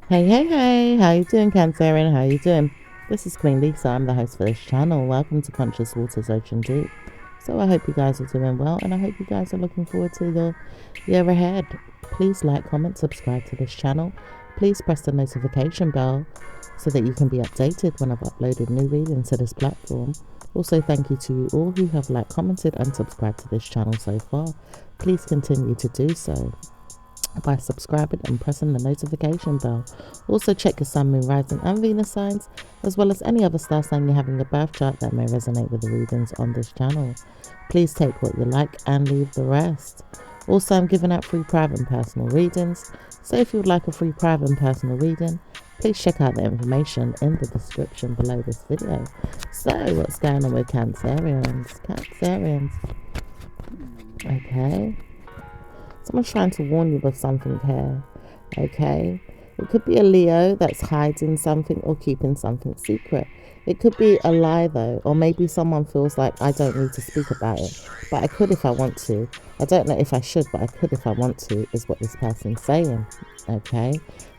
Hey, how you doing, Cancerian? How you doing? This is Queen Lisa. I'm the host for this channel. Welcome to Conscious Waters Ocean Deep. So I hope you guys are doing well, and I hope you guys are looking forward to the year ahead. Please like, comment, subscribe to this channel. Please press the notification bell so that you can be updated when I've uploaded new readings to this platform. Also, thank you to you all who have liked, commented, and subscribed to this channel so far. Please continue to do so by subscribing and pressing the notification bell. Also check your sun, moon, rising and Venus signs, as well as any other star sign you have in your birth chart that may resonate with the readings on this channel. Please take what you like and leave the rest. Also, I'm giving out free private and personal readings, so if you would like a free private and personal reading, please check out the information in the description below this video. So what's going on with Cancerians? Okay, someone's trying to warn you of something here, okay? It could be a Leo that's hiding something or keeping something secret. It could be a lie though, or maybe someone feels like I don't need to speak about it, but I could if I want to. I don't know if I should, but I could if I want to, is what this person's saying, okay?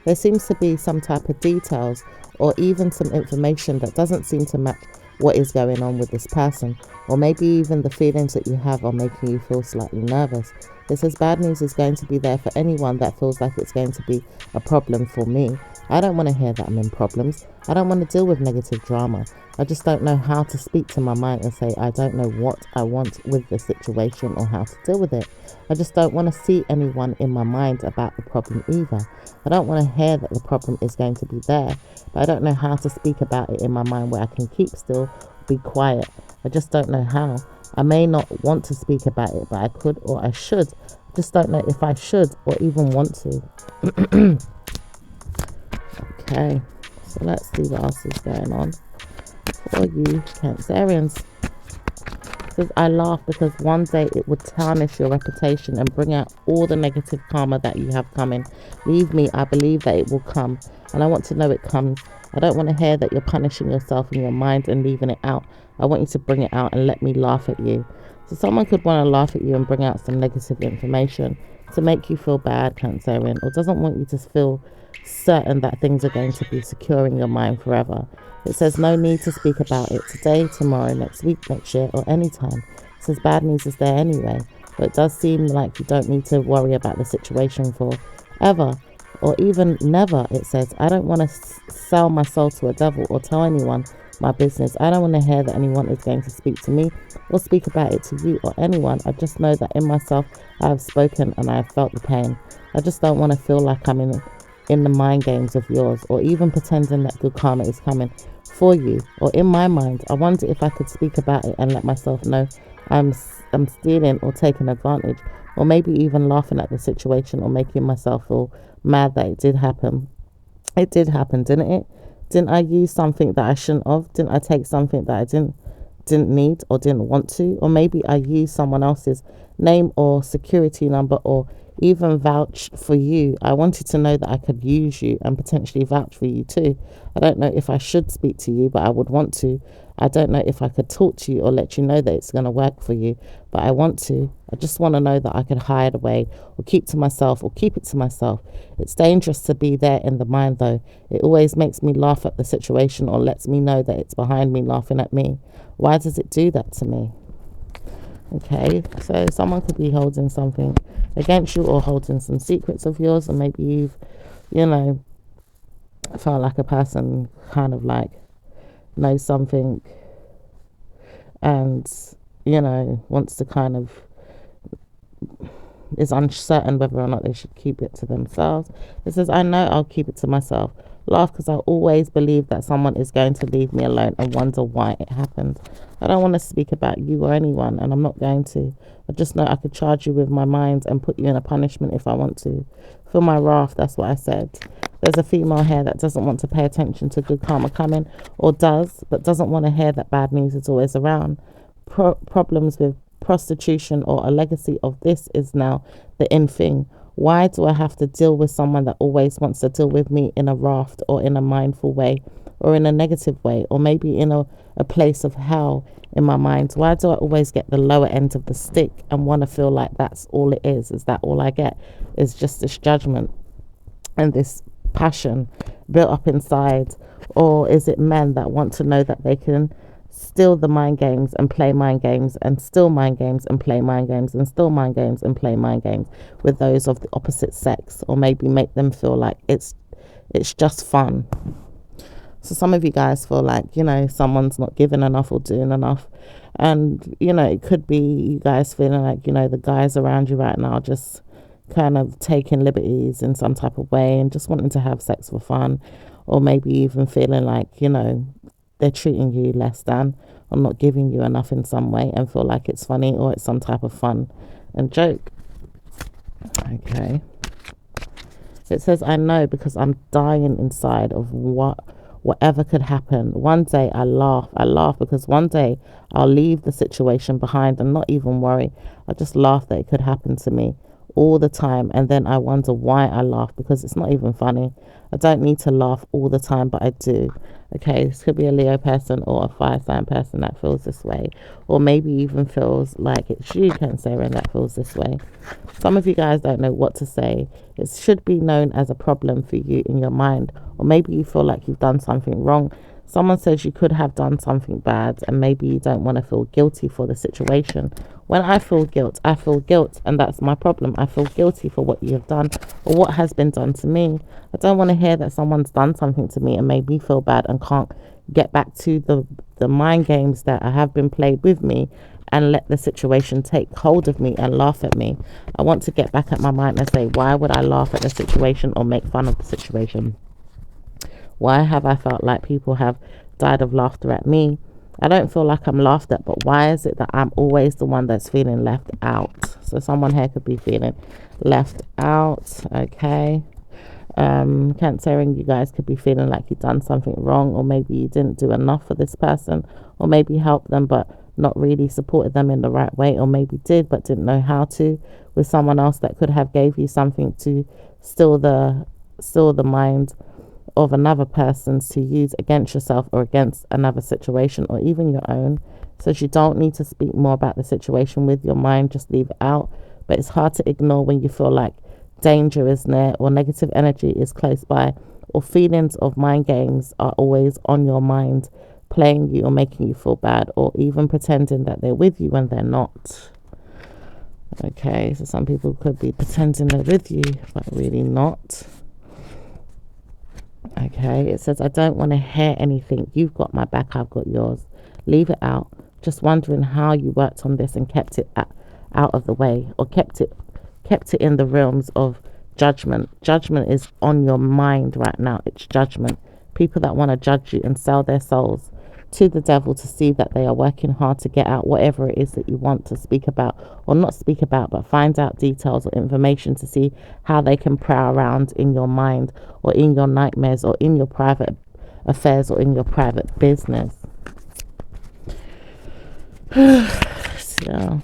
There seems to be some type of details or even some information that doesn't seem to match what is going on with this person, or maybe even the feelings that you have are making you feel slightly nervous. It says bad news is going to be there for anyone that feels like it's going to be a problem for me. I don't want to hear that I'm in problems. I don't want to deal with negative drama. I just don't know how to speak to my mind and say I don't know what I want with the situation or how to deal with it. I just don't want to see anyone in my mind about the problem either. I don't want to hear that the problem is going to be there, but I don't know how to speak about it in my mind where I can keep still, be quiet. I just don't know how. I may not want to speak about it, but I could or I should. I just don't know if I should or even want to. Okay, so let's see what else is going on for you, Cancerians. It says, I laugh because one day it would tarnish your reputation and bring out all the negative karma that you have coming. Leave me, I believe that it will come, and I want to know it comes. I don't want to hear that you're punishing yourself in your mind and leaving it out. I want you to bring it out and let me laugh at you. So someone could want to laugh at you and bring out some negative information to make you feel bad, Cancerian, or doesn't want you to feel certain that things are going to be secure in your mind forever. It says no need to speak about it today, tomorrow, next week, next year, or anytime. It says bad news is there anyway, but it does seem like you don't need to worry about the situation for ever or even never. It says I don't want to sell my soul to a devil or tell anyone my business. I don't want to hear that anyone is going to speak to me or speak about it to you or anyone. I just know that in myself I have spoken and I have felt the pain. I just don't want to feel like I'm in the mind games of yours, or even pretending that good karma is coming for you. Or in my mind, I wonder if I could speak about it and let myself know I'm stealing or taking advantage, or maybe even laughing at the situation or making myself feel mad that it did happen. It did happen, didn't it? Didn't I use something that I shouldn't have? Didn't I take something that I didn't need or didn't want to? Or maybe I used someone else's name or security number or even vouch for you. I wanted to know that I could use you and potentially vouch for you too. I don't know if I should speak to you, but I would want to. I don't know if I could talk to you or let you know that it's going to work for you, but I want to. I just want to know that I could hide away or keep to myself or keep it to myself. It's dangerous to be there in the mind though. It always makes me laugh at the situation or lets me know that it's behind me laughing at me. Why does it do that to me? Okay, so someone could be holding something against you or holding some secrets of yours, or maybe you've, you know, felt like a person kind of like knows something and, you know, wants to kind of is uncertain whether or not they should keep it to themselves. It says, I know I'll keep it to myself. Laugh because I always believe that someone is going to leave me alone and wonder why it happened. I don't want to speak about you or anyone, and I'm not going to. I just know I could charge you with my mind and put you in a punishment if I want to. Feel my wrath, that's what I said. There's a female here that doesn't want to pay attention to good karma coming, or does, but doesn't want to hear that bad news is always around. Problems with prostitution or a legacy of this is now the in thing. Why do I have to deal with someone that always wants to deal with me in a raft or in a mindful way or in a negative way or maybe in a place of hell in my mind? Why do I always get the lower end of the stick and want to feel like that's all it is? Is that all I get? Is just this judgment and this passion built up inside? Or is it men that want to know that they can steal the mind games and play mind games and steal mind games and play mind games and steal mind games and play mind games with those of the opposite sex, or maybe make them feel like it's just fun? So some of you guys feel like, someone's not giving enough or doing enough. And, it could be you guys feeling like, the guys around you right now just kind of taking liberties in some type of way and just wanting to have sex for fun. Or maybe even feeling like, they're treating you less than or not giving you enough in some way and feel like it's funny or it's some type of fun and joke. Okay. It says, I know because I'm dying inside of whatever could happen. One day I laugh because one day I'll leave the situation behind and not even worry. I just laugh that it could happen to me all the time, and then I wonder why I laugh because it's not even funny. I don't need to laugh all the time, but I do. Okay, this could be a Leo person or a fire sign person that feels this way, or maybe even feels like it's you, Cancerian, that feels this way. Some of you guys don't know what to say. It should be known as a problem for you in your mind, or maybe you feel like you've done something wrong. Someone says you could have done something bad, and maybe you don't want to feel guilty for the situation. When I feel guilt, and that's my problem. I feel guilty for what you have done or what has been done to me. I don't want to hear that someone's done something to me and made me feel bad and can't get back to the mind games that have been played with me and let the situation take hold of me and laugh at me. I want to get back at my mind and say, why would I laugh at the situation or make fun of the situation? Why have I felt like people have died of laughter at me? I don't feel like I'm laughed at, but why is it that I'm always the one that's feeling left out? So someone here could be feeling left out. Okay. Cancerian, you guys could be feeling like you've done something wrong, or maybe you didn't do enough for this person, or maybe helped them but not really supported them in the right way, or maybe did but didn't know how to, with someone else that could have gave you something to steal the mind of another person's to use against yourself or against another situation or even your own. So you don't need to speak more about the situation with your mind, just leave it out. But it's hard to ignore when you feel like danger is near or negative energy is close by, or feelings of mind games are always on your mind, playing you or making you feel bad, or even pretending that they're with you when they're not. Okay, so some people could be pretending they're with you but really not. Okay, it says, I don't want to hear anything. You've got my back, I've got yours. Leave it out. Just wondering how you worked on this and kept it out of the way, or kept it in the realms of judgment. Judgment is on your mind right now. It's judgment. People that want to judge you and sell their souls to the devil to see that they are working hard to get out whatever it is that you want to speak about, or not speak about, but find out details or information to see how they can prowl around in your mind or in your nightmares or in your private affairs or in your private business. So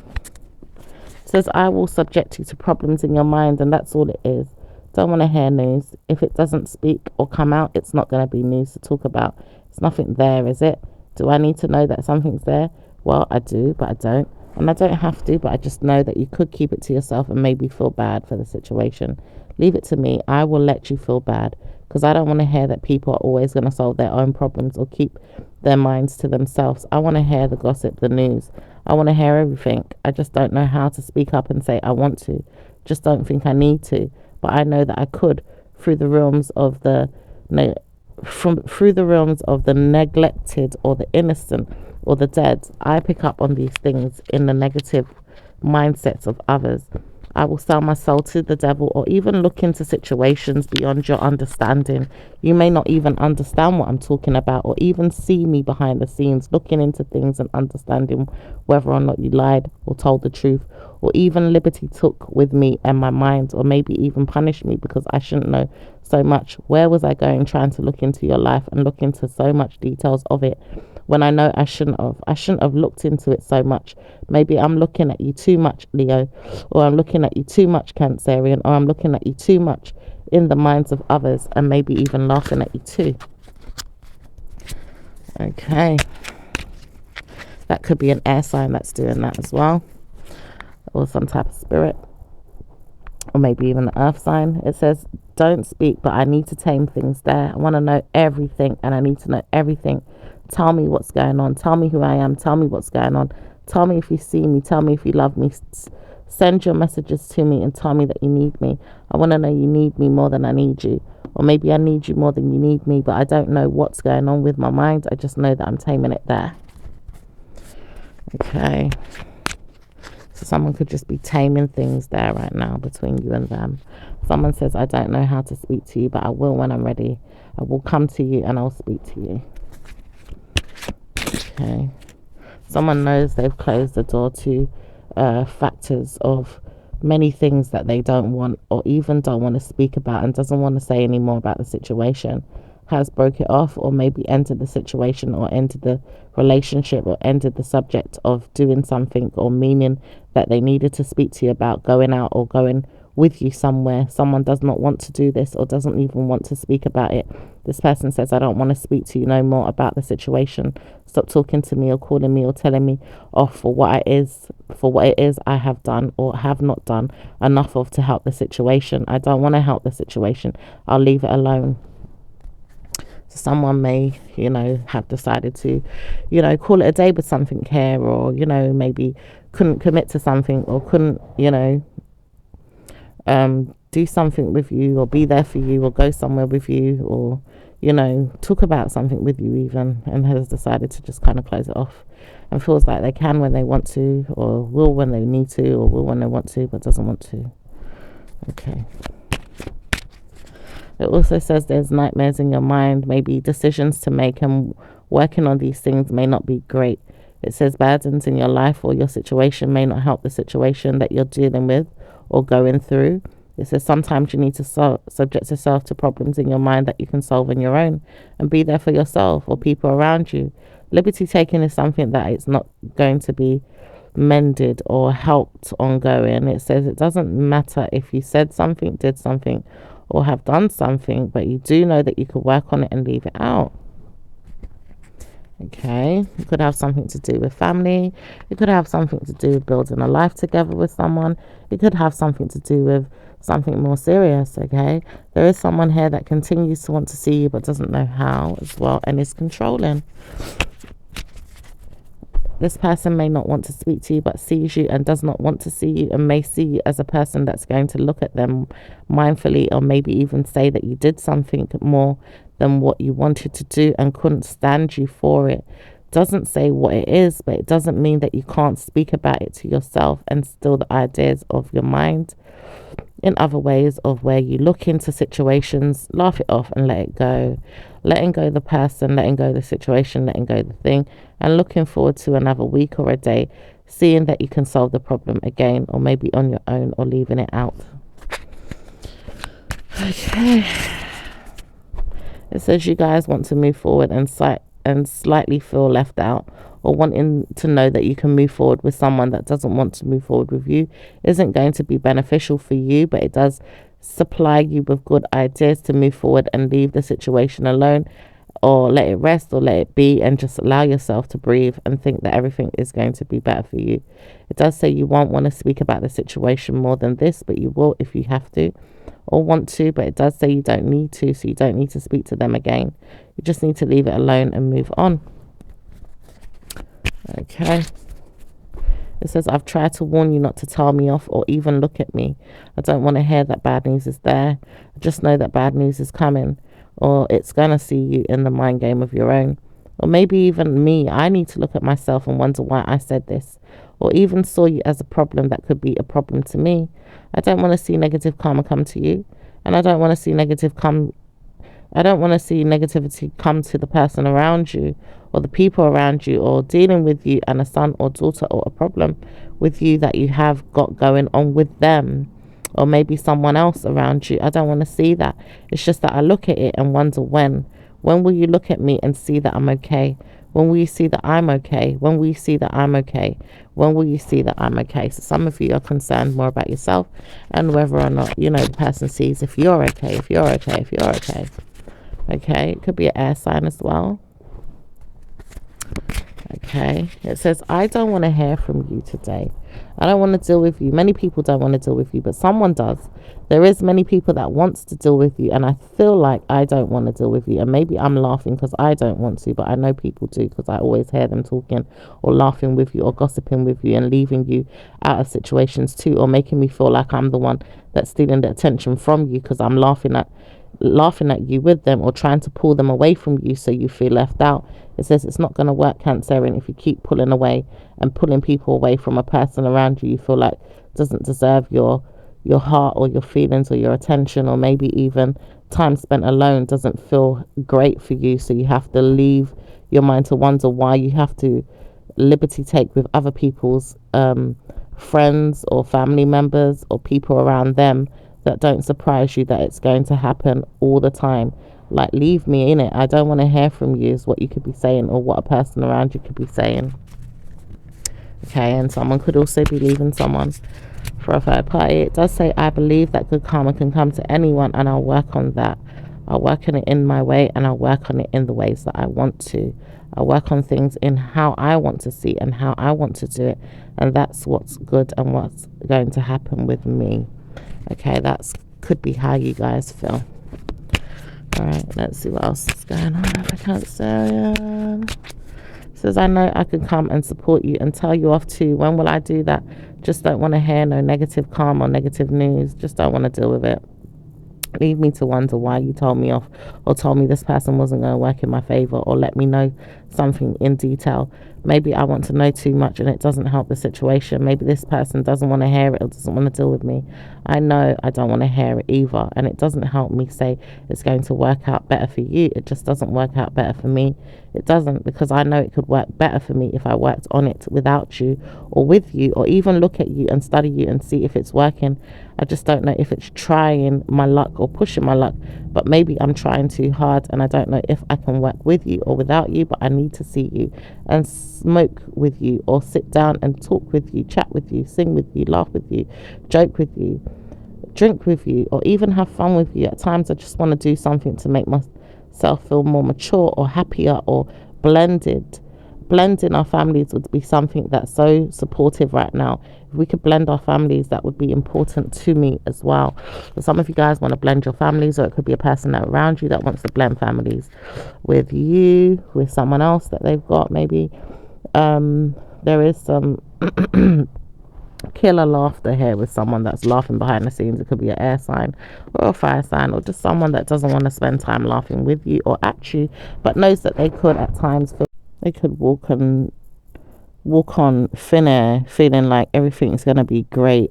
it says, I will subject you to problems in your mind, and that's all it is. Don't want to hear news. If it doesn't speak or come out, it's not going to be news to talk about. It's nothing there, is it? Do I need to know that something's there? Well, I do, but I don't. And I don't have to, but I just know that you could keep it to yourself and maybe feel bad for the situation. Leave it to me. I will let you feel bad, because I don't want to hear that people are always going to solve their own problems or keep their minds to themselves. I want to hear the gossip, the news. I want to hear everything. I just don't know how to speak up and say I want to. Just don't think I need to. But I know that I could, through the realms of the neglected or the innocent or the dead. I pick up on these things in the negative mindsets of others. I will sell my soul to the devil, or even look into situations beyond your understanding. You may not even understand what I'm talking about, or even see me behind the scenes looking into things and understanding whether or not you lied or told the truth, or even liberty took with me and my mind, or maybe even punished me because I shouldn't know so much. Where was I going trying to look into your life and look into so much details of it when I know I shouldn't have? I shouldn't have looked into it so much. Maybe I'm looking at you too much, Leo, or I'm looking at you too much, Cancerian, or I'm looking at you too much in the minds of others, and maybe even laughing at you too. Okay, that could be an air sign that's doing that as well, or some type of spirit, or maybe even an earth sign. It says, don't speak, but I need to tame things there. I want to know everything, and I need to know everything. Tell me what's going on. Tell me who I am. Tell me what's going on. Tell me if you see me. Tell me if you love me. Send your messages to me and tell me that you need me. I want to know you need me more than I need you. Or maybe I need you more than you need me, but I don't know what's going on with my mind. I just know that I'm taming it there. Okay. So someone could just be taming things there right now between you and them. Someone says, I don't know how to speak to you, but I will when I'm ready. I will come to you and I'll speak to you. Okay. Someone knows they've closed the door to factors of many things that they don't want or even don't want to speak about and doesn't want to say any more about the situation. Has broke it off, or maybe ended the situation or ended the relationship or ended the subject of doing something or meaning that they needed to speak to you about, going out or going with you somewhere. Someone does not want to do this or doesn't even want to speak about it. This person says, I don't want to speak to you no more about the situation. Stop talking to me or calling me or telling me off for what it is I have done or have not done enough of to help the situation. I don't want to help the situation. I'll leave it alone. So someone may, have decided to, call it a day with something here, or, maybe couldn't commit to something, or couldn't, do something with you, or be there for you, or go somewhere with you, or, talk about something with you even, and has decided to just kind of close it off and feels like they can when they want to, or will when they need to, or will when they want to, but doesn't want to. Okay. It also says there's nightmares in your mind, maybe decisions to make, and working on these things may not be great. It says burdens in your life or your situation may not help the situation that you're dealing with or going through. It says sometimes you need to subject yourself to problems in your mind that you can solve on your own and be there for yourself or people around you. Liberty taking is something that it's not going to be mended or helped ongoing. It says it doesn't matter if you said something, did something, or have done something, but you do know that you could work on it and leave it out. Okay, it could have something to do with family. It could have something to do with building a life together with someone. It could have something to do with something more serious. Okay, there is someone here that continues to want to see you but doesn't know how as well, and is controlling. This person may not want to speak to you but sees you and does not want to see you, and may see you as a person that's going to look at them mindfully, or maybe even say that you did something more than what you wanted to do and couldn't stand you for it. Doesn't say what it is, but it doesn't mean that you can't speak about it to yourself and still the ideas of your mind. In other ways of where you look into situations, laugh it off and let it go. Letting go the person, letting go the situation, letting go the thing, and looking forward to another week or a day, seeing that you can solve the problem again, or maybe on your own, or leaving it out. Okay. It says you guys want to move forward and slightly feel left out, or wanting to know that you can move forward with someone that doesn't want to move forward with you isn't going to be beneficial for you, but it does supply you with good ideas to move forward and leave the situation alone, or let it rest, or let it be, and just allow yourself to breathe and think that everything is going to be better for you. It does say you won't want to speak about the situation more than this, but you will if you have to or want to, but it does say you don't need to, so you don't need to speak to them again. You just need to leave it alone and move on. Okay. It says, I've tried to warn you not to tell me off or even look at me. I don't want to hear that bad news is there. I just know that bad news is coming, or it's going to see you in the mind game of your own. Or maybe even me, I need to look at myself and wonder why I said this, or even saw you as a problem that could be a problem to me. I don't want to see negative karma come to you, and I don't want to see negativity come to the person around you, or the people around you, or dealing with you and a son or daughter, or a problem with you that you have got going on with them, or maybe someone else around you. I don't want to see that. It's just that I look at it and wonder when will you look at me and see that I'm okay? When will you see that I'm okay? When will you see that I'm okay? When will you see that I'm okay? So some of you are concerned more about yourself and whether or not, the person sees if you're okay, if you're okay, if you're okay. Okay, it could be an air sign as well. Okay, it says, I don't want to hear from you today. I don't want to deal with you. Many people don't want to deal with you, but someone does. There is many people that wants to deal with you, and I feel like I don't want to deal with you. And maybe I'm laughing because I don't want to, but I know people do, because I always hear them talking or laughing with you or gossiping with you and leaving you out of situations too, or making me feel like I'm the one that's stealing the attention from you because I'm laughing at you with them, or trying to pull them away from you so you feel left out. It says it's not going to work, Cancerian, if you keep pulling away and pulling people away from a person around you feel like doesn't deserve your heart or your feelings or your attention, or maybe even time spent alone doesn't feel great for you, so you have to leave your mind to wonder why you have to liberty take with other people's friends or family members or people around them that don't surprise you that it's going to happen all the time. Like, leave me in it. I don't want to hear from you, is what you could be saying, or what a person around you could be saying. Okay, and someone could also be leaving someone for a third party. It does say, I believe that good karma can come to anyone, and I'll work on that. I'll work on it in my way, and I'll work on it in the ways that I want to. I'll work on things in how I want to see and how I want to do it, and that's what's good and what's going to happen with me. Okay, that's could be how you guys feel. All right, let's see what else is going on with Cancerian. Says, I know I can come and support you and tell you off too. When will I do that? Just don't want to hear no negative karma or negative news. Just don't want to deal with it. Leave me to wonder why you told me off, or told me this person wasn't going to work in my favor, or let me know something in detail. Maybe I want to know too much and it doesn't help the situation. Maybe this person doesn't want to hear it or doesn't want to deal with me. I know I don't want to hear it either, and it doesn't help me say it's going to work out better for you. It just doesn't work out better for me. It doesn't, because I know it could work better for me if I worked on it without you or with you, or even look at you and study you and see if it's working. I just don't know if it's trying my luck or pushing my luck, but maybe I'm trying too hard, and I don't know if I can work with you or without you, but I need to see you and smoke with you, or sit down and talk with you, chat with you, sing with you, laugh with you, joke with you, drink with you, or even have fun with you. At times I just want to do something to make myself feel more mature or happier or blended. Blending our families would be something that's so supportive right now. If we could blend our families, that would be important to me as well. So some of you guys want to blend your families, or it could be a person that around you that wants to blend families with you, with someone else that they've got. Maybe there is some killer laughter here with someone that's laughing behind the scenes. It could be an air sign or a fire sign, or just someone that doesn't want to spend time laughing with you or at you, but knows that they could at times feel they could walk on thin air, feeling like everything's going to be great.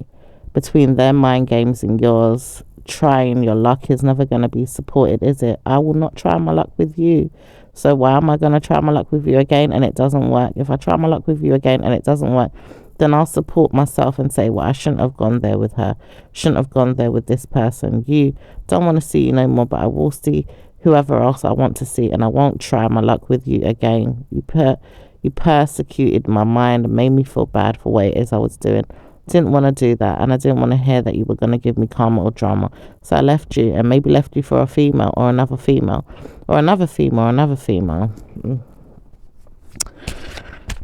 Between their mind games and yours, trying your luck is never going to be supported, is it? I will not try my luck with you. So why am I going to try my luck with you again and it doesn't work? If I try my luck with you again and it doesn't work, then I'll support myself and say, well, I shouldn't have gone there with her. Shouldn't have gone there with this person. You don't want to see you no more, but I will see whoever else I want to see, and I won't try my luck with you again. You persecuted my mind and made me feel bad for what it is I was doing. Didn't want to do that, and I didn't want to hear that you were going to give me karma or drama. So I left you, and maybe left you for a female or another female or another female or another female.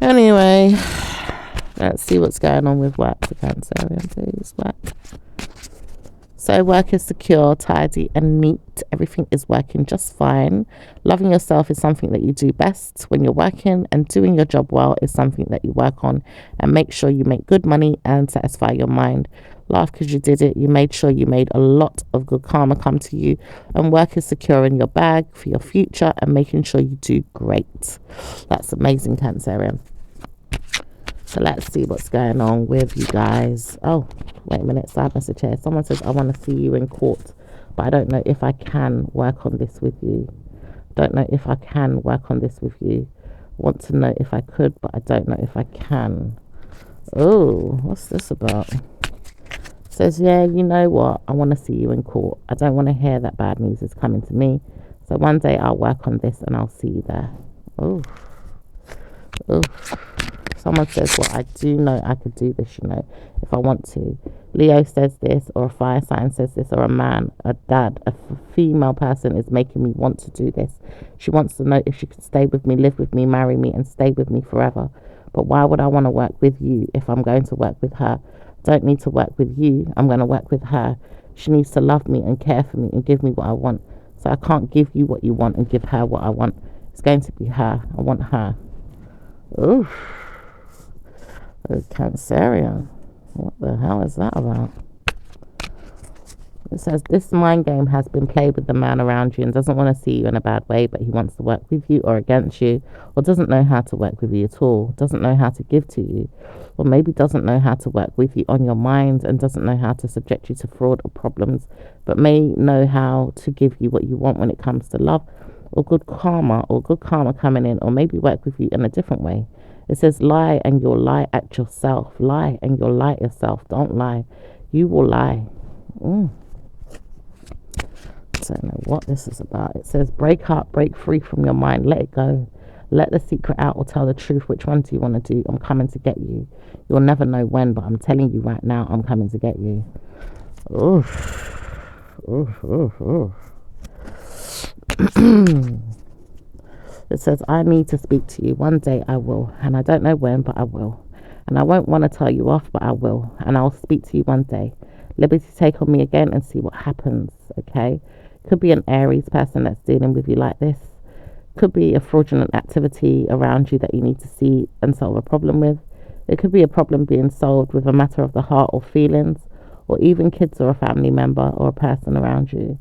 Anyway, let's see what's going on with work for Cancerian, please. Work. So work is secure, tidy and neat. Everything is working just fine. Loving yourself is something that you do best when you're working, and doing your job well is something that you work on, and make sure you make good money and satisfy your mind. Laugh because you did it. You made sure you made a lot of good karma come to you, and work is securing your bag for your future and making sure you do great. That's amazing, Cancerian. So let's see what's going on with you guys. Oh, wait a minute, side message here. Someone says, I want to see you in court, but I don't know if I can work on this with you. Don't know if I can work on this with you. Want to know if I could, but I don't know if I can. Oh, what's this about? Says, yeah, you know what? I want to see you in court. I don't want to hear that bad news is coming to me. So one day I'll work on this and I'll see you there. Oh. Oh. Someone says, well, I do know I could do this, you know, if I want to. Leo says this, or a fire sign says this, or a man, a dad, a female person is making me want to do this. She wants to know if she could stay with me, live with me, marry me, and stay with me forever. But why would I want to work with you if I'm going to work with her? Don't need to work with you. I'm going to work with her. She needs to love me and care for me and give me what I want. So I can't give you what you want and give her what I want. It's going to be her. I want her. Oof. Cancerian. What the hell is that about? It says this mind game has been played with the man around you and doesn't want to see you in a bad way, but he wants to work with you or against you, or doesn't know how to work with you at all, doesn't know how to give to you, or maybe doesn't know how to work with you on your mind and doesn't know how to subject you to fraud or problems, but may know how to give you what you want when it comes to love or good karma coming in, or maybe work with you in a different way. It says lie and you'll lie at yourself. Lie and you'll lie at yourself. Don't lie. You will lie. I don't know what this is about. It says break up, break free from your mind, let it go, let the secret out or tell the truth. Which one do you want to do? I'm coming to get you. You'll never know when, but I'm telling you right now, I'm coming to get you. Oof. Oof, oof, oof. It says I need to speak to you. One day I will, and I don't know when, but I will. And I won't want to tell you off, but I will. And I'll speak to you one day. Liberty take on me again and see what happens, okay? Could be an Aries person that's dealing with you like this. Could be a fraudulent activity around you that you need to see and solve a problem with. It could be a problem being solved with a matter of the heart or feelings, or even kids or a family member or a person around you.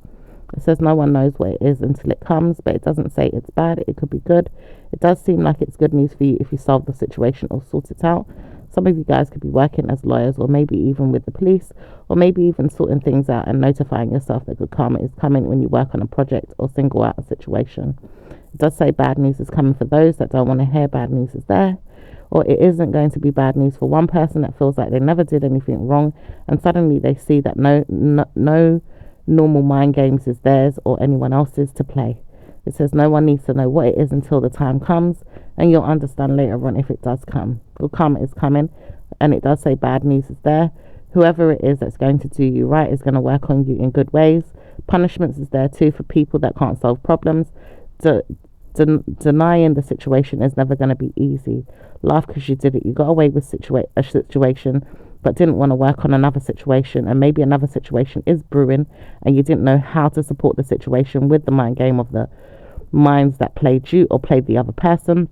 It says no one knows what it is until it comes, but it doesn't say it's bad. It could be good. It does seem like it's good news for you if you solve the situation or sort it out. Some of you guys could be working as lawyers, or maybe even with the police, or maybe even sorting things out and notifying yourself that good karma is coming when you work on a project or single out a situation. It does say bad news is coming for those that don't want to hear bad news is there, or it isn't going to be bad news for one person that feels like they never did anything wrong and suddenly they see that no normal mind games is theirs or anyone else's to play. It says no one needs to know what it is until the time comes, and you'll understand later on if it does come. Good karma is coming, and it does say bad news is there. Whoever it is that's going to do you right is going to work on you in good ways. Punishments is there too for people that can't solve problems. Denying the situation is never going to be easy. Laugh because you did it. You got away with a situation, but didn't want to work on another situation, and maybe another situation is brewing, and you didn't know how to support the situation with the mind game of the minds that played you or played the other person,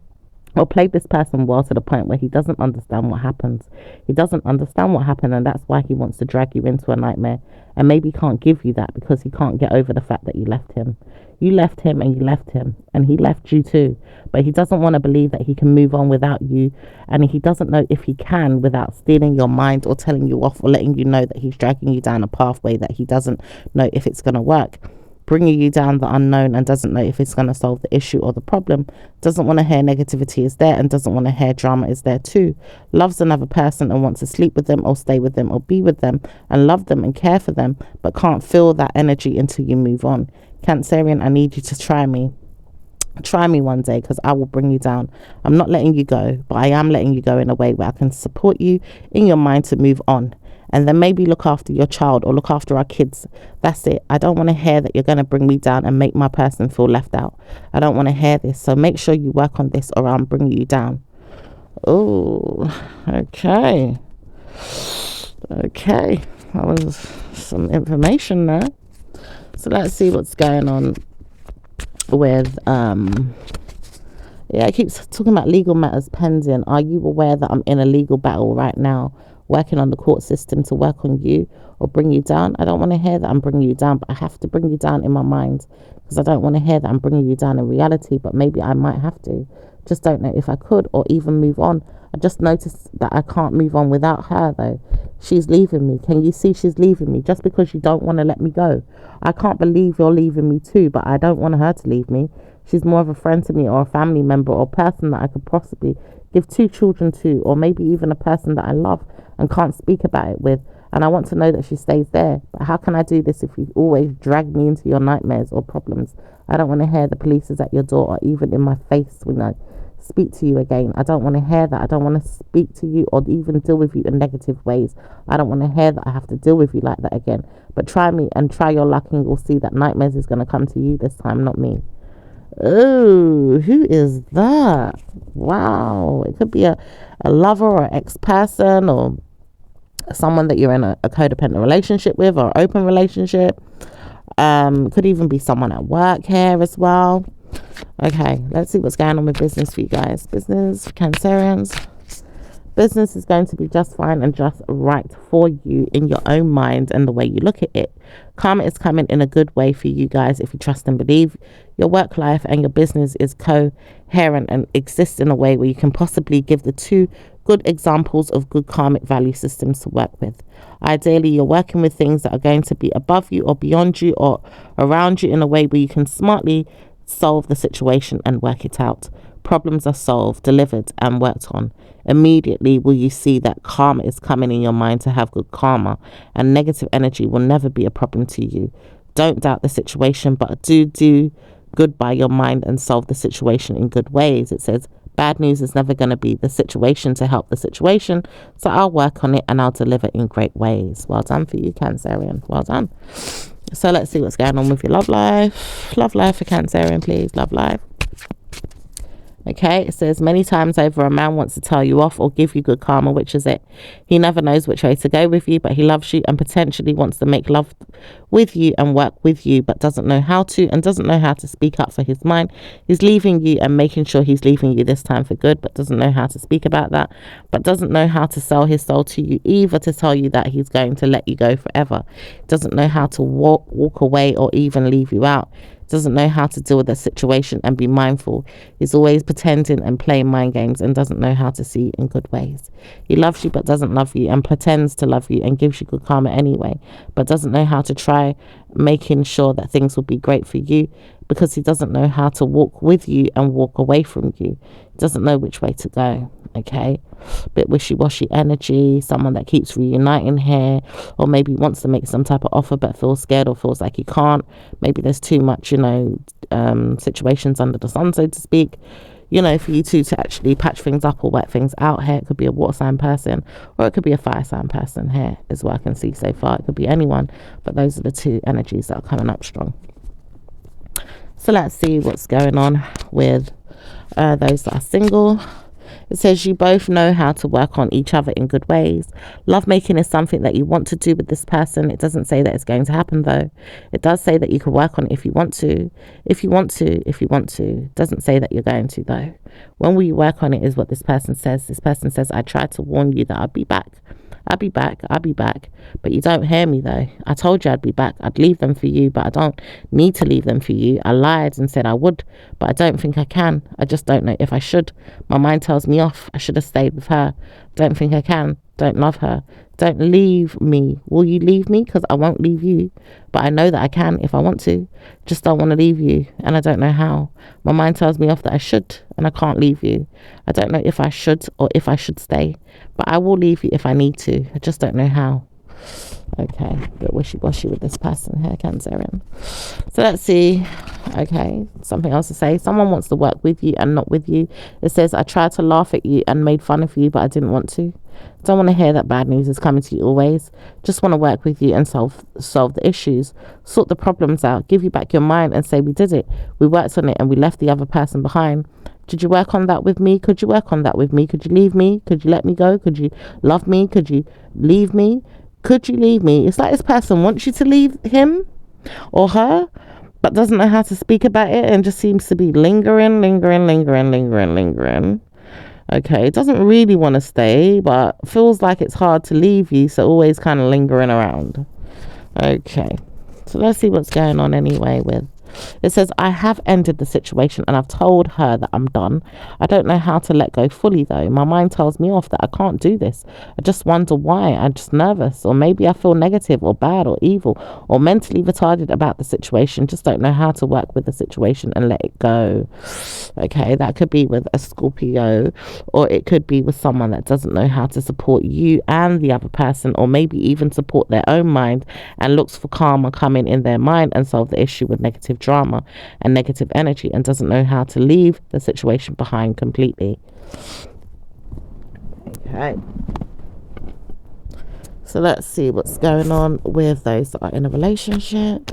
or played this person well to the point where he doesn't understand what happens. He doesn't understand what happened, and that's why he wants to drag you into a nightmare, and maybe can't give you that because he can't get over the fact that you left him. You left him and you left him, and he left you too, but he doesn't want to believe that he can move on without you, and he doesn't know if he can without stealing your mind or telling you off or letting you know that he's dragging you down a pathway that he doesn't know if it's going to work, bringing you down the unknown, and doesn't know if it's going to solve the issue or the problem. Doesn't want to hear negativity is there, and doesn't want to hear drama is there too. Loves another person and wants to sleep with them or stay with them or be with them and love them and care for them, but can't feel that energy until you move on. Cancerian, I need you to try me. Try me one day, because I will bring you down. I'm not letting you go, but I am letting you go in a way where I can support you in your mind to move on, and then maybe look after your child or look after our kids. That's it. I don't want to hear that you're going to bring me down and make my person feel left out. I don't want to hear this. So make sure you work on this, or I'm bringing you down. Oh, okay. That was some information there. So let's see what's going on with it keeps talking about legal matters pending. Are you aware that I'm in a legal battle right now, working on the court system to work on you or bring you down? I don't want to hear that I'm bringing you down, but I have to bring you down in my mind, because I don't want to hear that I'm bringing you down in reality, but maybe I might have to. Just don't know if I could or even move on. I just noticed that I can't move on without her though. She's leaving me. Can you see she's leaving me just because you don't want to let me go? I can't believe you're leaving me too, but I don't want her to leave me. She's more of a friend to me, or a family member, or person that I could possibly give 2 children to, or maybe even a person that I love and can't speak about it with. And I want to know that she stays there. But how can I do this if you always drag me into your nightmares or problems? I don't want to hear the police is at your door, or even in my face when I speak to you again. I don't want to hear that. I don't want to speak to you or even deal with you in negative ways. I don't want to hear that I have to deal with you like that again. But try me and try your luck, and you'll see that nightmares is going to come to you this time, not me. Oh, who is that? Wow. It could be a lover or ex-person, or someone that you're in a codependent relationship with, or open relationship. Could even be someone at work here as well. Okay, let's see what's going on with business for you guys. Business, Cancerians. Business is going to be just fine and just right for you in your own mind and the way you look at it. Karma is coming in a good way for you guys if you trust and believe. Your work life and your business is coherent and exists in a way where you can possibly give the two good examples of good karmic value systems to work with. Ideally, you're working with things that are going to be above you or beyond you or around you in a way where you can smartly solve the situation and work it out. Problems are solved, delivered, and worked on. Immediately will you see that karma is coming in your mind to have good karma, and negative energy will never be a problem to you. Don't doubt the situation, but do good by your mind and solve the situation in good ways. It says bad news is never going to be the situation to help the situation, so I'll work on it and I'll deliver in great ways. Well done for you, Cancerian. Well done. So let's see what's going on with your love life. Love life for Cancerian, please. Love life. Okay, it says many times over a man wants to tell you off or give you good karma, which is it. He never knows which way to go with you, but he loves you and potentially wants to make love with you and work with you, but doesn't know how to and doesn't know how to speak up for his mind. He's leaving you and making sure he's leaving you this time for good, but doesn't know how to speak about that, but doesn't know how to sell his soul to you either, to tell you that he's going to let you go forever. Doesn't know how to walk away or even leave you out. Doesn't know how to deal with the situation and be mindful. He's always pretending and playing mind games and doesn't know how to see in good ways. He loves you but doesn't love you and pretends to love you and gives you good karma anyway, but doesn't know how to try making sure that things will be great for you because he doesn't know how to walk with you and walk away from you. He doesn't know which way to go. Okay, bit wishy-washy energy, someone that keeps reuniting here, or maybe wants to make some type of offer but feels scared or feels like he can't. Maybe there's too much, situations under the sun, so to speak, for you two to actually patch things up or work things out here. It could be a water sign person or it could be a fire sign person here, is what I can see so far. It could be anyone, but those are the two energies that are coming up strong. So let's see what's going on with those that are single. It says you both know how to work on each other in good ways. Lovemaking is something that you want to do with this person. It doesn't say that it's going to happen though. It does say that you can work on it if you want to. If you want to. Doesn't say that you're going to though. When will you work on it is what this person says. This person says, I tried to warn you that I'd be back. I'll be back. But you don't hear me though. I told you I'd be back. I'd leave them for you, but I don't need to leave them for you. I lied and said I would, but I don't think I can. I just don't know if I should. My mind tells me off. I should have stayed with her. Don't think I can. Don't love her. Don't leave me. Will you leave me? Because I won't leave you. But I know that I can if I want to. Just don't want to leave you. And I don't know how. My mind tells me off that I should. And I can't leave you. I don't know if I should or if I should stay. But I will leave you if I need to. I just don't know how. Okay. A bit wishy-washy with this person here, Cancerian. So let's see. Okay. Something else to say. Someone wants to work with you and not with you. It says, I tried to laugh at you and made fun of you, but I didn't want to. Don't want to hear that bad news is coming to you always. Just want to work with you and solve the issues. Sort the problems out. Give you back your mind and say, we did it. We worked on it and we left the other person behind. Did you work on that with me? Could you work on that with me? Could you leave me? Could you let me go? Could you love me? Could you leave me? Could you leave me? It's like this person wants you to leave him or her, but doesn't know how to speak about it and just seems to be lingering. Okay, doesn't really want to stay, but feels like it's hard to leave you, so always kind of lingering around. Okay, so let's see what's going on anyway with. It says, I have ended the situation and I've told her that I'm done. I don't know how to let go fully though. My mind tells me off that I can't do this. I just wonder why. I'm just nervous, or maybe I feel negative or bad or evil or mentally retarded about the situation. Just don't know how to work with the situation and let it go. Okay, that could be with a Scorpio, or it could be with someone that doesn't know how to support you and the other person, or maybe even support their own mind and looks for karma coming in their mind and solve the issue with negative drama and negative energy and doesn't know how to leave the situation behind completely. Okay, so let's see what's going on with those that are in a relationship.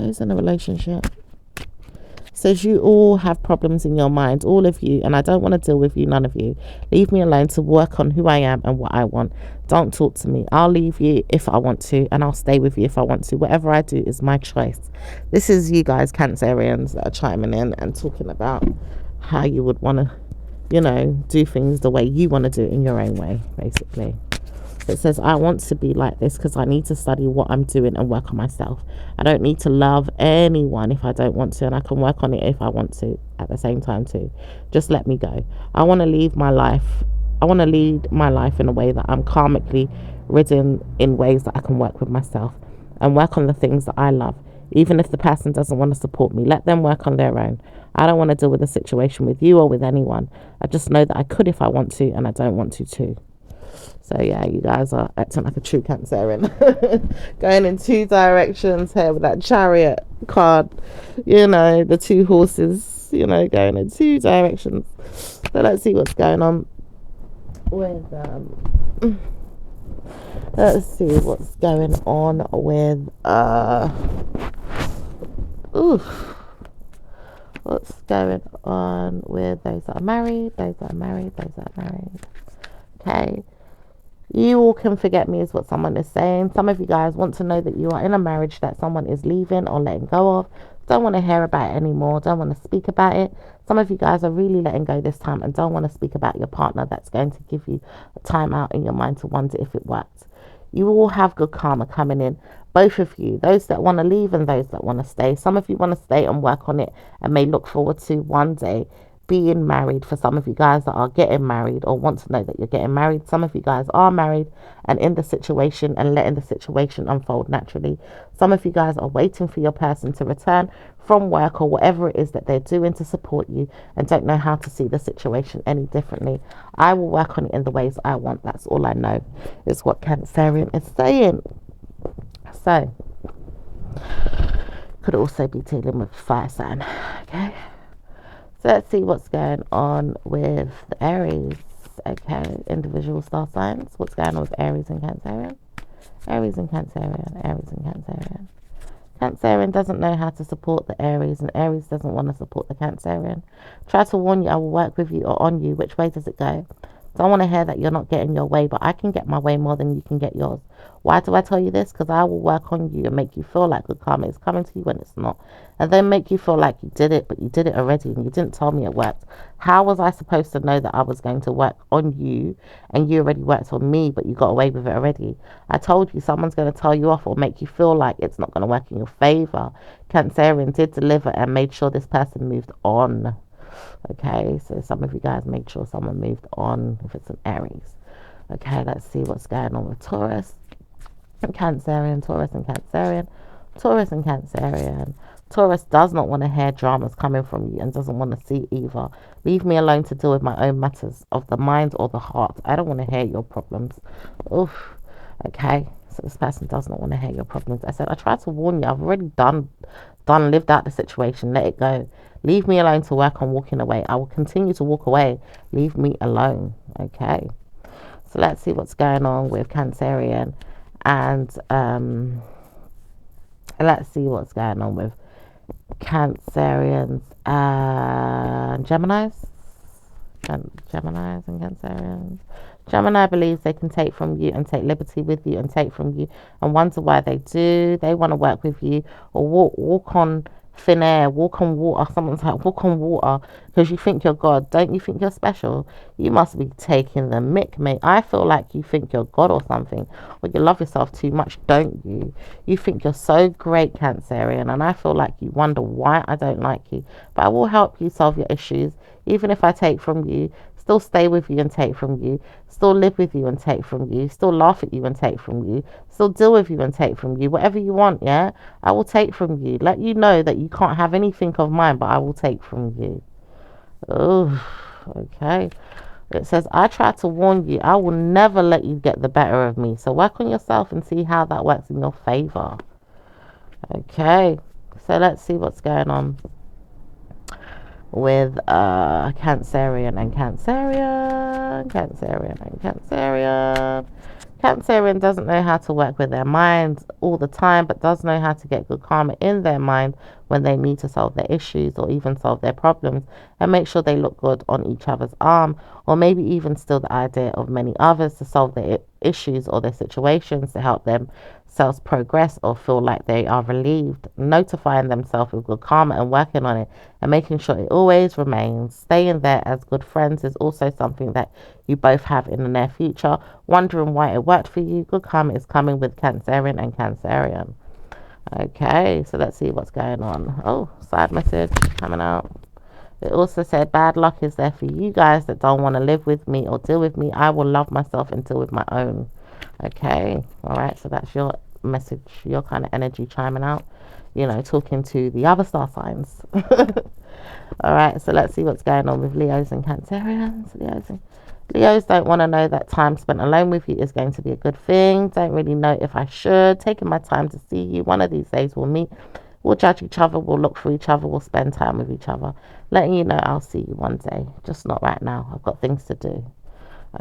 Says you all have problems in your mind, all of you, and I don't want to deal with you, none of you. Leave me alone to work on who I am and what I want. Don't talk to me. I'll leave you if I want to, and I'll stay with you if I want to. Whatever I do is my choice. This is you guys, Cancerians, that are chiming in and talking about how you would want to, do things the way you want to do it in your own way, basically. It says, I want to be like this because I need to study what I'm doing and work on myself. I don't need to love anyone if I don't want to, and I can work on it if I want to at the same time too. Just let me go. I want to lead my life in a way that I'm karmically ridden, in ways that I can work with myself and work on the things that I love. Even if the person doesn't want to support me, let them work on their own. I don't want to deal with a situation with you or with anyone. I just know that I could if I want to, and I don't want to too. So yeah, you guys are acting like a true Cancerian. Going in two directions here with that Chariot card. The two horses, going in two directions. So let's see what's going on with let's see what's going on with what's going on with those that are married, okay. You all can forget me is what someone is saying. Some of you guys want to know that you are in a marriage that someone is leaving or letting go of. Don't want to hear about it anymore. Don't want to speak about it. Some of you guys are really letting go this time and don't want to speak about your partner. That's going to give you a time out in your mind to wonder if it worked. You all have good karma coming in. Both of you, those that want to leave and those that want to stay. Some of you want to stay and work on it and may look forward to one day being married. For some of you guys that are getting married or want to know that you're getting married, some of you guys are married and in the situation and letting the situation unfold naturally. Some of you guys are waiting for your person to return from work or whatever it is that they're doing to support you and don't know how to see the situation any differently. I will work on it in the ways I want. That's all I know is what Cancerian is saying. So could also be dealing with fire sign. Okay, so let's see what's going on with the Aries. Okay, individual star signs. What's going on with Aries and Cancerian? Aries and Cancerian. Cancerian doesn't know how to support the Aries, and Aries doesn't want to support the Cancerian. Try to warn you, I will work with you or on you. Which way does it go? Don't want to hear that you're not getting your way, but I can get my way more than you can get yours. Why do I tell you this? Because I will work on you and make you feel like good karma is coming to you when it's not. And then make you feel like you did it, but you did it already and you didn't tell me it worked. How was I supposed to know that I was going to work on you and you already worked on me, but you got away with it already? I told you someone's going to tell you off or make you feel like it's not going to work in your favor. Cancerian did deliver and made sure this person moved on. Okay, so some of you guys made sure someone moved on if it's an Aries. Okay, let's see what's going on with Taurus and Cancerian. Taurus does not want to hear dramas coming from you and doesn't want to see either. Leave me alone to deal with my own matters of the mind or the heart. I don't want to hear your problems. Oof. Okay, so this person does not want to hear your problems. I said, I tried to warn you. I've already lived out the situation. Let it go. Leave me alone to work on walking away. I will continue to walk away. Leave me alone. Okay. So let's see what's going on with Cancerian and let's see what's going on with Cancerians and Geminis. Geminis and Cancerians. Gemini believes they can take from you and take liberty with you and take from you and wonder why they do. They want to work with you or walk on thin air, walk on water. Someone's like, walk on water because you think you're God. Don't you think you're special? You must be taking the mick, mate. I feel like you think you're God or something, or you love yourself too much, don't you? You think you're so great, Cancerian, and I feel like you wonder why I don't like you. But I will help you solve your issues, even if I take from you. Still stay with you and take from you. Still live with you and take from you. Still laugh at you and take from you. Still deal with you and take from you. Whatever you want, yeah? I will take from you. Let you know that you can't have anything of mine, but I will take from you. Oh, okay. It says, I try to warn you. I will never let you get the better of me. So work on yourself and see how that works in your favor. Okay. So let's see what's going on with Cancerian and Cancerian. Cancerian doesn't know how to work with their minds all the time, but does know how to get good karma in their mind when they need to solve their issues or even solve their problems, and make sure they look good on each other's arm, or maybe even steal the idea of many others to solve their issues or their situations to help themselves progress or feel like they are relieved. Notifying themselves with good karma and working on it and making sure it always remains. Staying there as good friends is also something that you both have in the near future. Wondering why it worked for you? Good karma is coming with Cancerian and Cancerian. Okay, so let's see what's going on. Oh, side message coming out. It also said bad luck is there for you guys that don't want to live with me or deal with me. I will love myself and deal with my own. Okay, all right, so that's your message, your kind of energy chiming out, you know, talking to the other star signs. All right, so let's see what's going on with Leos and Cancerians. Leos don't want to know that time spent alone with you is going to be a good thing. Don't really know if I should. Taking my time to see you. One of these days we'll meet. We'll judge each other. We'll look for each other. We'll spend time with each other. Letting you know I'll see you one day. Just not right now. I've got things to do.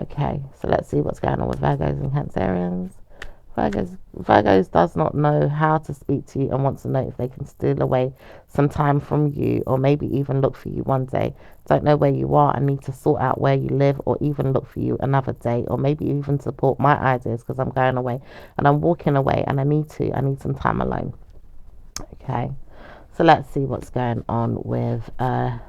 Okay, so let's see what's going on with Virgos and Cancerians. Virgos does not know how to speak to you and wants to know if they can steal away some time from you or maybe even look for you one day. Don't know where you are and need to sort out where you live or even look for you another day or maybe even support my ideas because I'm going away and I'm walking away and I need some time alone. Okay. So let's see what's going on with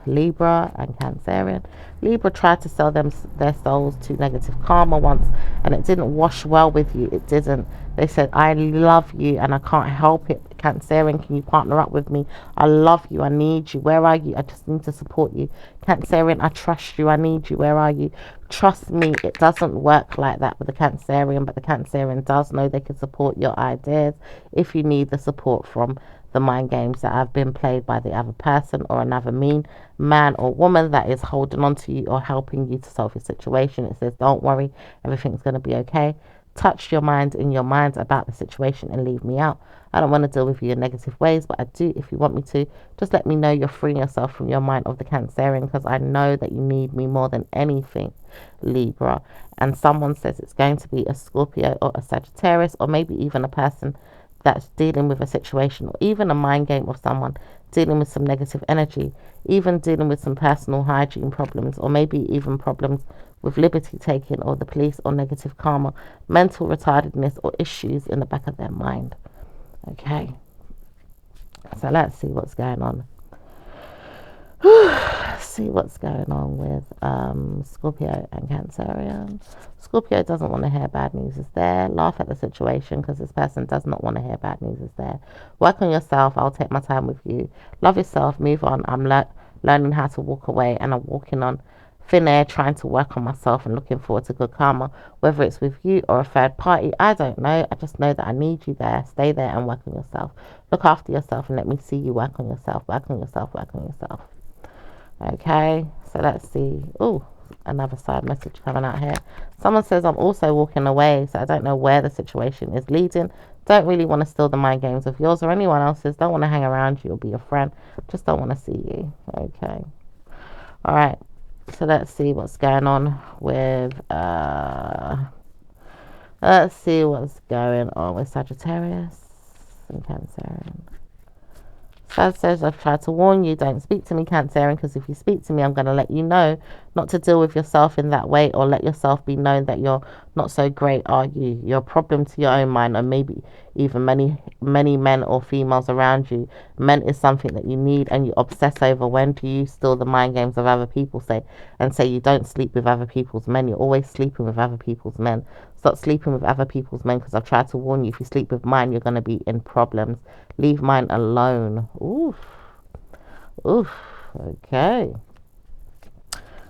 Libra and Cancerian. Libra tried to sell their souls to negative karma once and it didn't wash well with you. It didn't. They said, I love you and I can't help it. Cancerian, can you partner up with me? I love you. I need you. Where are you? I just need to support you. Cancerian, I trust you. I need you. Where are you? Trust me, it doesn't work like that with the Cancerian, but the Cancerian does know they can support your ideas if you need the support from the mind games that have been played by the other person or another mean man or woman that is holding on to you or helping you to solve your situation. It says, don't worry, everything's going to be okay. Touch your mind in your mind about the situation and leave me out. I don't want to deal with you in negative ways, but I do if you want me to. Just let me know you're freeing yourself from your mind of the Cancerian because I know that you need me more than anything, Libra. And someone says it's going to be a Scorpio or a Sagittarius or maybe even a person that's dealing with a situation or even a mind game of someone dealing with some negative energy, even dealing with some personal hygiene problems or maybe even problems with liberty taking or the police or negative karma, mental retardedness or issues in the back of their mind. Okay, so let's see what's going on. See what's going on with Scorpio and Cancerian. Scorpio doesn't want to hear bad news is there. Laugh at the situation because this person does not want to hear bad news is there. Work on yourself. I'll take my time with you. Love yourself. Move on. I'm learning how to walk away and I'm walking on thin air trying to work on myself and looking forward to good karma. Whether it's with you or a third party, I don't know. I just know that I need you there. Stay there and work on yourself. Look after yourself and let me see you work on yourself. Work on yourself. Work on yourself. Okay, so let's see. Oh, another side message coming out here. Someone says I'm also walking away, so I don't know where the situation is leading. Don't really want to steal the mind games of yours or anyone else's. Don't want to hang around you or be your friend. Just don't want to see you. Okay. All right. So let's see what's going on with Sagittarius and Cancer. Sag says, I've tried to warn you, don't speak to me, Cancerian, because if you speak to me, I'm going to let you know not to deal with yourself in that way or let yourself be known that you're not so great, are you? You're a problem to your own mind or maybe even many men or females around you. Men is something that you need and you obsess over. When do you steal the mind games of other people say you don't sleep with other people's men? You're always sleeping with other people's men. Stop sleeping with other people's men because I've tried to warn you. If you sleep with mine, you're going to be in problems. Leave mine alone. Oof. Oof. Okay.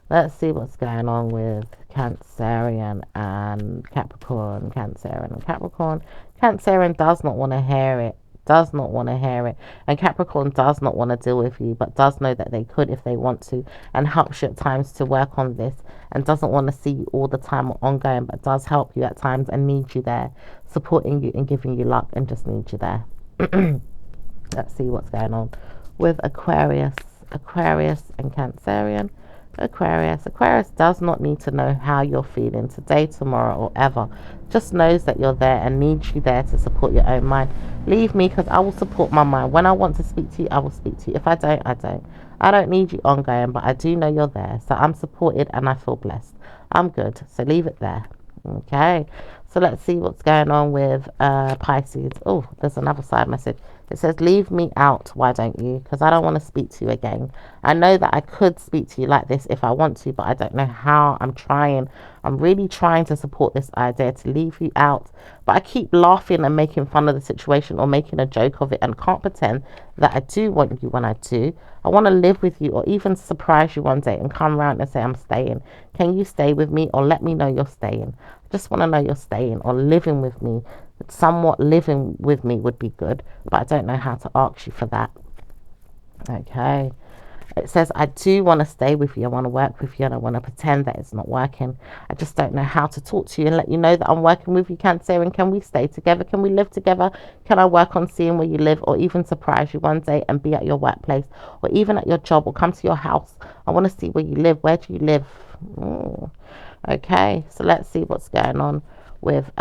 Let's see what's going on with Cancerian and Capricorn. Cancerian and Capricorn. Cancerian does not want to hear it. Does not want to hear it. And Capricorn does not want to deal with you, but does know that they could if they want to and helps you at times to work on this and doesn't want to see you all the time or ongoing, but does help you at times and needs you there, supporting you and giving you luck and just needs you there. Let's see what's going on with Aquarius and Cancerian. Aquarius. Aquarius does not need to know how you're feeling today, tomorrow, or ever. Just knows that you're there and needs you there to support your own mind. Leave me, because I will support my mind. When I want to speak to you, I will speak to you. If I don't, I don't. I don't need you ongoing, but I do know you're there. So I'm supported and I feel blessed. I'm good. So leave it there. Okay. So let's see what's going on with Pisces. Oh, there's another side message. It says, leave me out, why don't you? Because I don't want to speak to you again. I know that I could speak to you like this if I want to, but I don't know how. I'm really trying to support this idea to leave you out. But I keep laughing and making fun of the situation or making a joke of it and can't pretend that I do want you when I do. I want to live with you or even surprise you one day and come around and say I'm staying. Can you stay with me or let me know you're staying? I just want to know you're staying or living with me. Somewhat living with me would be good, but I don't know how to ask you for that. Okay. It says, I do want to stay with you. I want to work with you and I want to pretend that it's not working. I just don't know how to talk to you and let you know that I'm working with you, Cancer. And can we stay together? Can we live together? Can I work on seeing where you live or even surprise you one day and be at your workplace or even at your job or come to your house? I want to see where you live. Where do you live? Okay, so let's see what's going on with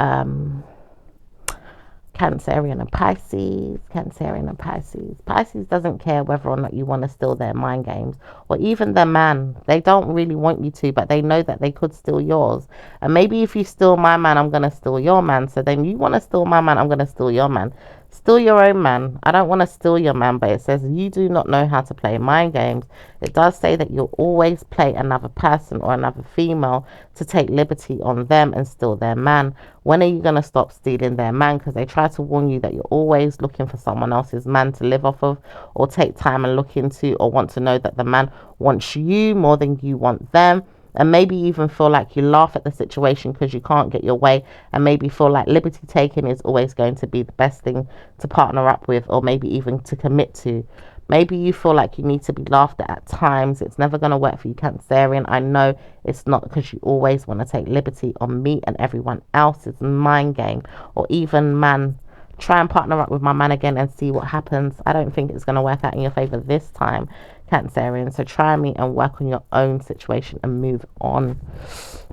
Cancerian and Pisces. Cancerian and Pisces. Pisces doesn't care whether or not you want to steal their mind games or even their man. They don't really want you to, but they know that they could steal yours. And maybe if you steal my man, I'm going to steal your man. So then you want to steal my man, I'm going to steal your man. Steal your own man. I don't want to steal your man, but it says you do not know how to play mind games. It does say that you'll always play another person or another female to take liberty on them and steal their man. When are you going to stop stealing their man? Because they try to warn you that you're always looking for someone else's man to live off of or take time and look into or want to know that the man wants you more than you want them. And maybe even feel like you laugh at the situation because you can't get your way, and maybe feel like liberty taking is always going to be the best thing to partner up with or maybe even to commit to. Maybe you feel like you need to be laughed at times. It's never going to work for you, Cancerian. I know it's not, because you always want to take liberty on me and everyone else's mind game or even man. Try and partner up with my man again and see what happens. I don't think it's going to work out in your favor this time, Cancerian. So try me and work on your own situation and move on.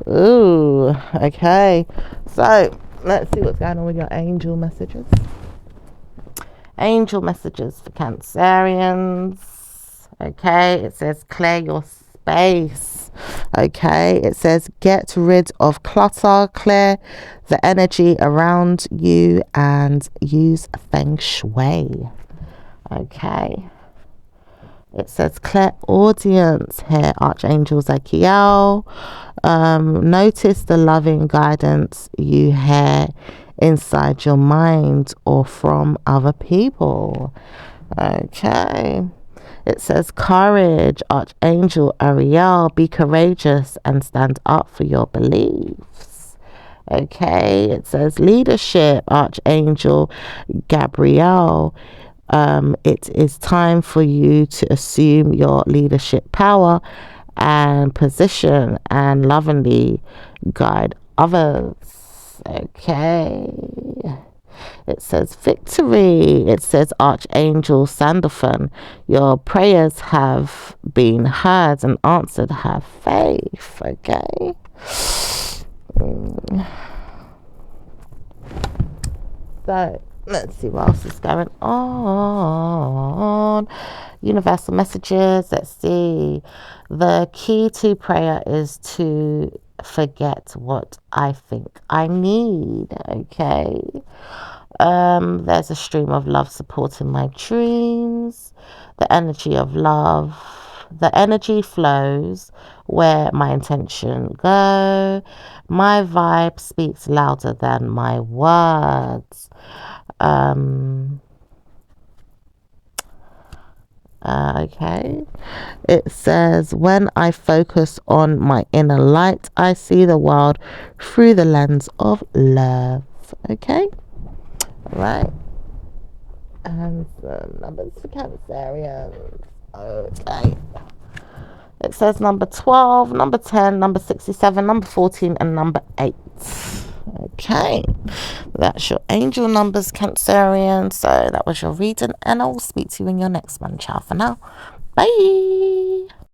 Ooh, okay. So let's see what's going on with your angel messages. Angel messages for Cancerians. Okay, it says clear your space. Okay, it says get rid of clutter, clear the energy around you and use feng shui. Okay, it says clairaudience here, Archangel Zachiel. Notice the loving guidance you hear inside your mind or from other people. Okay, it says courage, Archangel Ariel. Be courageous and stand up for your beliefs. Okay, it says leadership, Archangel Gabriel. It is time for you to assume your leadership power and position and lovingly guide others. Okay. It says victory. It says Archangel Sandalphon. Your prayers have been heard and answered. Have faith. Okay. So let's see what else is going on. Universal messages. Let's see. The key to prayer is to forget what I think I need. Okay. There's a stream of love supporting my dreams. The energy of love. The energy flows where my intention go. My vibe speaks louder than my words. Okay, it says when I focus on my inner light, I see the world through the lens of love. Okay, right. And the numbers for Cancerians. Okay, it says number 12, number 10, number 67, number 14 and number 8. Okay, that's your angel numbers, Cancerian. So that was your reading, and I will speak to you in your next one. Ciao for now. Bye.